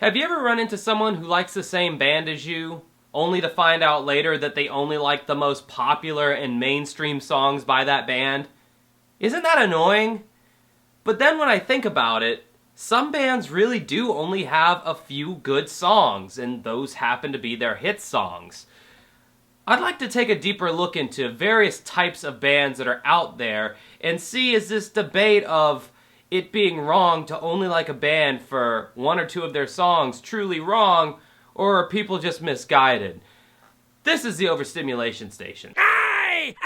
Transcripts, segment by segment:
Have you ever run into someone who likes the same band as you, only to find out later that they only like the most popular and mainstream songs by that band? Isn't that annoying? But then when I think about it, some bands really do only have a few good songs, and those happen to be their hit songs. I'd like to take a deeper look into various types of bands that are out there and see, is this debate of it being wrong to only like a band for one or two of their songs truly wrong, or are people just misguided? This is the Overstimulation Station. Hey!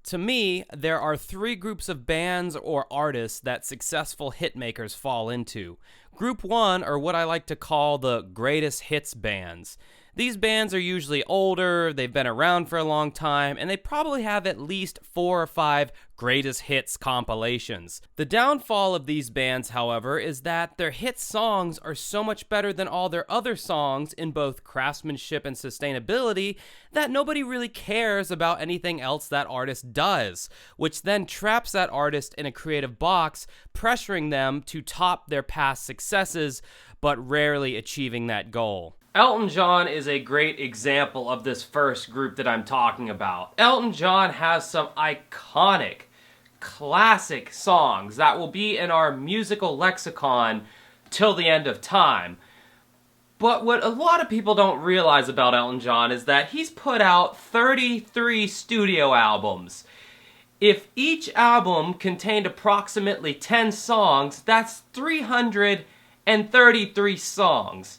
To me, there are three groups of bands or artists that successful hitmakers fall into. Group one are what I like to call the greatest hits bands. These bands are usually older, they've been around for a long time, and they probably have at least 4 or 5 greatest hits compilations. The downfall of these bands, however, is that their hit songs are so much better than all their other songs in both craftsmanship and sustainability that nobody really cares about anything else that artist does, which then traps that artist in a creative box, pressuring them to top their past successes, but rarely achieving that goal. Elton John is a great example of this first group that I'm talking about. Elton John has some iconic, classic songs that will be in our musical lexicon till the end of time. But what a lot of people don't realize about Elton John is that he's put out 33 studio albums. If each album contained approximately 10 songs, that's 333 songs.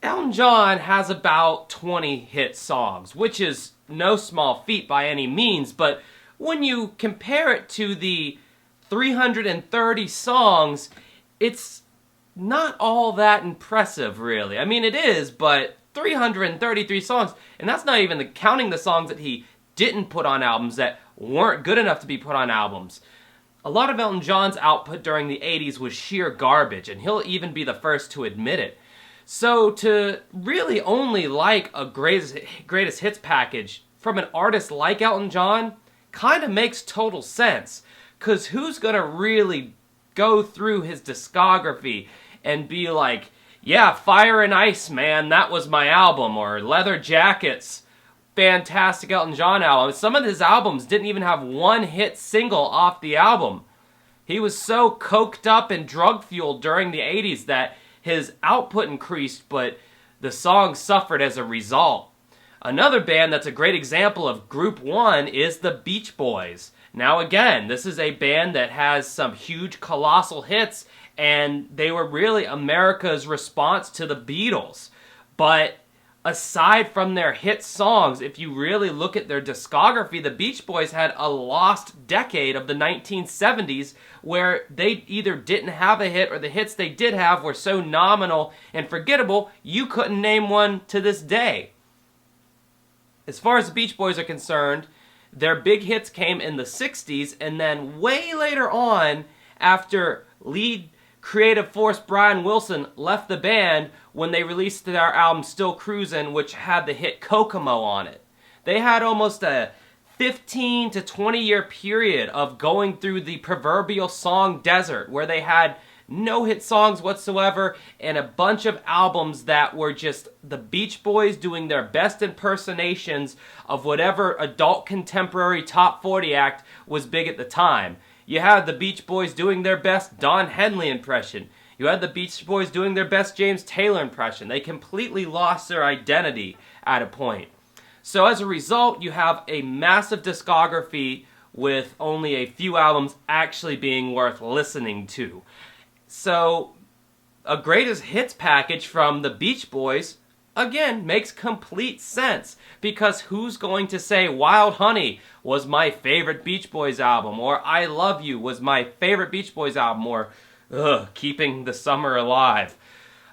Elton John has about 20 hit songs, which is no small feat by any means, but when you compare it to the 330 songs, it's not all that impressive, really. I mean, it is, but 333 songs, and that's not even counting the songs that he didn't put on albums that weren't good enough to be put on albums. A lot of Elton John's output during the 80s was sheer garbage, and he'll even be the first to admit it. So to really only like a greatest hits package from an artist like Elton John kind of makes total sense. Because who's going to really go through his discography and be like, yeah, Fire and Ice, man, that was my album, or Leather Jackets, fantastic Elton John album. Some of his albums didn't even have one hit single off the album. He was so coked up and drug-fueled during the 80s that his output increased, but the songs suffered as a result. Another band that's a great example of Group 1 is the Beach Boys. Now again, this is a band that has some huge colossal hits, and they were really America's response to the Beatles. But aside from their hit songs, if you really look at their discography, the Beach Boys had a lost decade of the 1970s where they either didn't have a hit or the hits they did have were so nominal and forgettable you couldn't name one to this day. As far as the Beach Boys are concerned, their big hits came in the 60s, and then way later on, after lead creative force Brian Wilson left the band, when they released their album Still Cruisin', which had the hit Kokomo on it. They had almost a 15 to 20 year period of going through the proverbial song desert, where they had no hit songs whatsoever and a bunch of albums that were just the Beach Boys doing their best impersonations of whatever adult contemporary top 40 act was big at the time. You had the Beach Boys doing their best Don Henley impression. You had the Beach Boys doing their best James Taylor impression. They completely lost their identity at a point. So as a result, you have a massive discography with only a few albums actually being worth listening to. So a greatest hits package from the Beach Boys, again, makes complete sense. Because who's going to say Wild Honey was my favorite Beach Boys album, or I Love You was my favorite Beach Boys album, or Keeping the Summer Alive?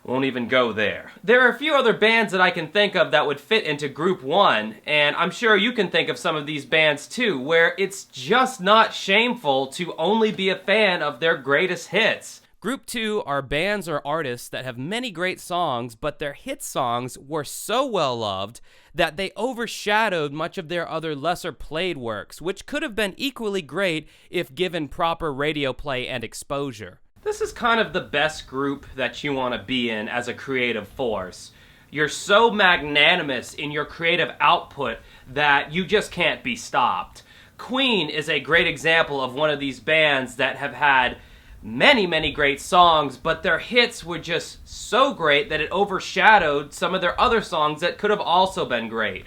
Won't even go there. There are a few other bands that I can think of that would fit into Group 1, and I'm sure you can think of some of these bands too, where it's just not shameful to only be a fan of their greatest hits. Group 2 are bands or artists that have many great songs, but their hit songs were so well loved that they overshadowed much of their other lesser played works, which could have been equally great if given proper radio play and exposure. This is kind of the best group that you want to be in as a creative force. You're so magnanimous in your creative output that you just can't be stopped. Queen is a great example of one of these bands that have had many, many great songs, but their hits were just so great that it overshadowed some of their other songs that could have also been great.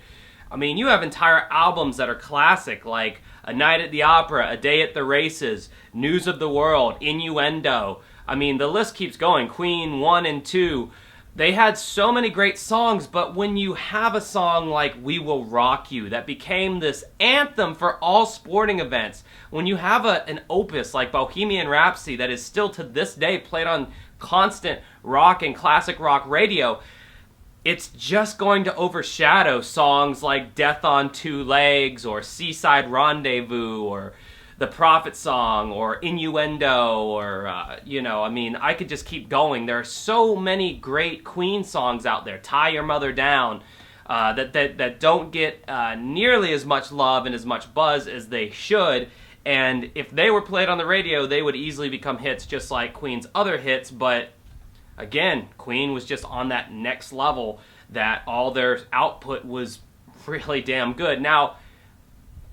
I mean, you have entire albums that are classic, like A Night at the Opera, A Day at the Races, News of the World, Innuendo. I mean, the list keeps going. Queen 1 and 2. They had so many great songs, but when you have a song like We Will Rock You that became this anthem for all sporting events, when you have an opus like Bohemian Rhapsody that is still to this day played on constant rock and classic rock radio, it's just going to overshadow songs like Death on Two Legs or Seaside Rendezvous or The Prophet Song or Innuendo or, I mean, I could just keep going. There are so many great Queen songs out there. Tie Your Mother Down, that don't get nearly as much love and as much buzz as they should. And if they were played on the radio, they would easily become hits just like Queen's other hits. But again, Queen was just on that next level that all their output was really damn good. Now,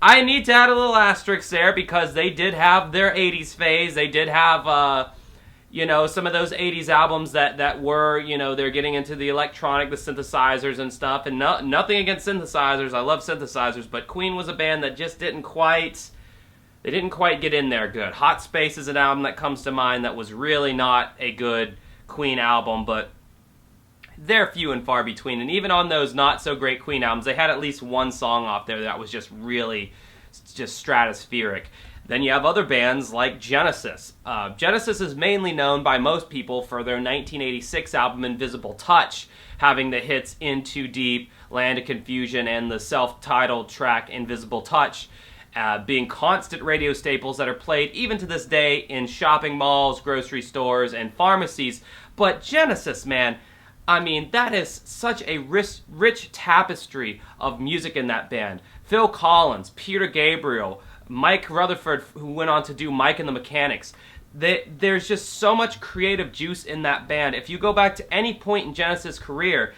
I need to add a little asterisk there because they did have their 80s phase. They did have, some of those 80s albums that were, they're getting into the electronic, the synthesizers and stuff. And nothing against synthesizers. I love synthesizers. But Queen was a band that just didn't quite get in there good. Hot Space is an album that comes to mind that was really not a good Queen album, but they're few and far between. And even on those not so great Queen albums, they had at least one song off there that was just really just stratospheric. Then you have other bands like Genesis. Genesis is mainly known by most people for their 1986 album Invisible Touch, having the hits In Too Deep, Land of Confusion, and the self-titled track Invisible Touch, being constant radio staples that are played even to this day in shopping malls, grocery stores, and pharmacies. But Genesis, man, I mean, that is such a rich tapestry of music in that band. Phil Collins, Peter Gabriel, Mike Rutherford, who went on to do Mike and the Mechanics. There's just so much creative juice in that band. If you go back to any point in Genesis' career,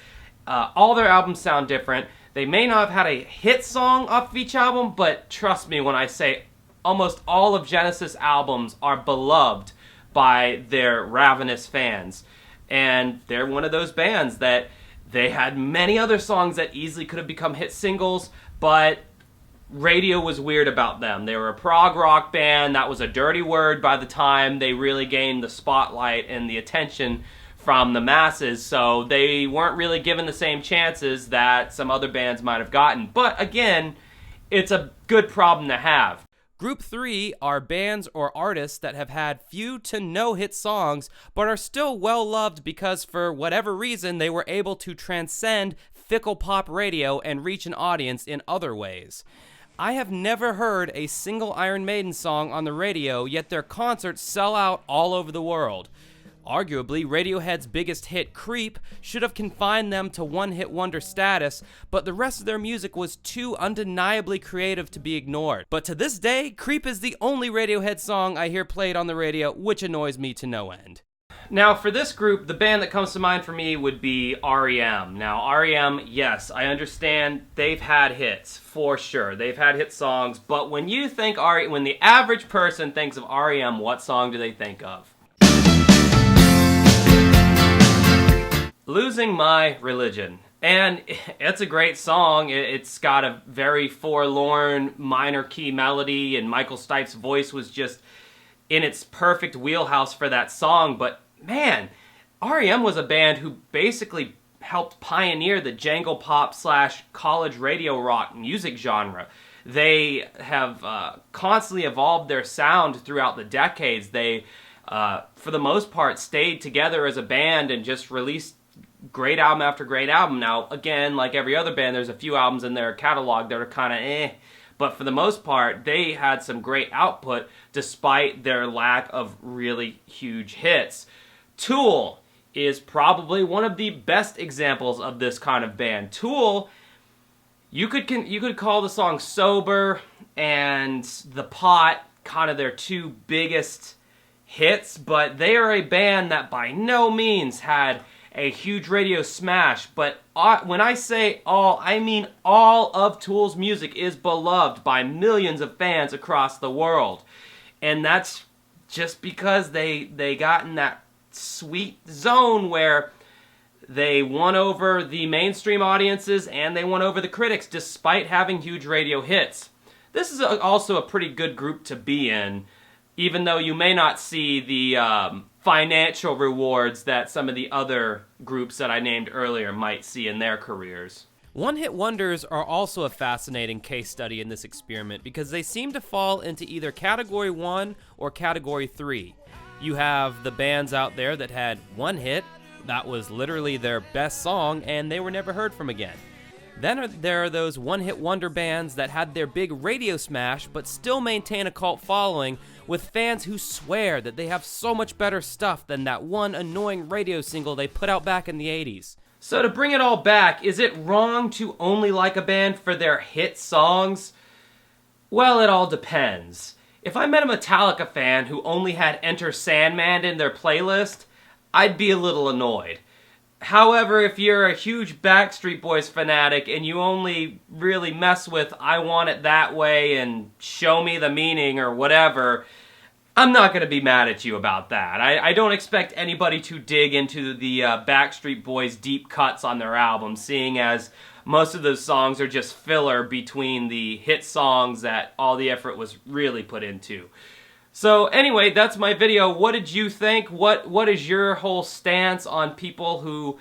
all their albums sound different. They may not have had a hit song off of each album, but trust me when I say almost all of Genesis' albums are beloved by their ravenous fans. And they're one of those bands that they had many other songs that easily could have become hit singles, but radio was weird about them. They were a prog rock band. That was a dirty word by the time they really gained the spotlight and the attention from the masses, so they weren't really given the same chances that some other bands might have gotten. But again, it's a good problem to have. Group 3 are bands or artists that have had few to no hit songs, but are still well loved because for whatever reason they were able to transcend fickle pop radio and reach an audience in other ways. I have never heard a single Iron Maiden song on the radio, yet their concerts sell out all over the world. Arguably, Radiohead's biggest hit, Creep, should have confined them to one-hit wonder status, but the rest of their music was too undeniably creative to be ignored. But to this day, Creep is the only Radiohead song I hear played on the radio, which annoys me to no end. Now, for this group, the band that comes to mind for me would be REM. Now, REM, yes, I understand they've had hits, for sure. They've had hit songs, but when you think when the average person thinks of REM, what song do they think of? Losing My Religion. And it's a great song. It's got a very forlorn minor key melody, and Michael Stipe's voice was just in its perfect wheelhouse for that song. But man, REM was a band who basically helped pioneer the jangle pop / college radio rock music genre. They have constantly evolved their sound throughout the decades. They, for the most part, stayed together as a band and just released great album after great album. Now, again, like every other band, there's a few albums in their catalog that are kind of but for the most part, they had some great output despite their lack of really huge hits. Tool is probably one of the best examples of this kind of band. Tool, you could call the song Sober and The Pot kind of their two biggest hits, but they are a band that by no means had a huge radio smash. But when I say all, I mean all of Tool's music is beloved by millions of fans across the world. And that's just because they got in that sweet zone where they won over the mainstream audiences and they won over the critics despite having huge radio hits. This is also a pretty good group to be in, even though you may not see the financial rewards that some of the other groups that I named earlier might see in their careers. One-hit wonders are also a fascinating case study in this experiment because they seem to fall into either Category 1 or Category 3. You have the bands out there that had one hit, that was literally their best song, and they were never heard from again. Then there are those one-hit wonder bands that had their big radio smash but still maintain a cult following with fans who swear that they have so much better stuff than that one annoying radio single they put out back in the 80s. So to bring it all back, is it wrong to only like a band for their hit songs? Well, it all depends. If I met a Metallica fan who only had Enter Sandman in their playlist, I'd be a little annoyed. However, if you're a huge Backstreet Boys fanatic and you only really mess with I Want It That Way and Show Me the Meaning or whatever, I'm not going to be mad at you about that. I don't expect anybody to dig into the Backstreet Boys deep cuts on their album, seeing as most of those songs are just filler between the hit songs that all the effort was really put into. So anyway, that's my video. What did you think? What is your whole stance on people who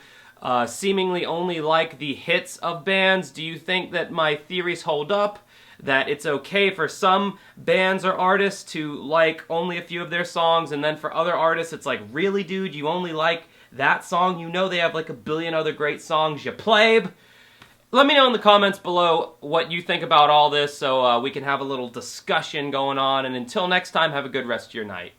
seemingly only like the hits of bands? Do you think that my theories hold up? That it's okay for some bands or artists to like only a few of their songs, and then for other artists it's like, really dude, you only like that song? You know they have like a billion other great songs, you plebe? Let me know in the comments below what you think about all this so we can have a little discussion going on, and until next time, have a good rest of your night.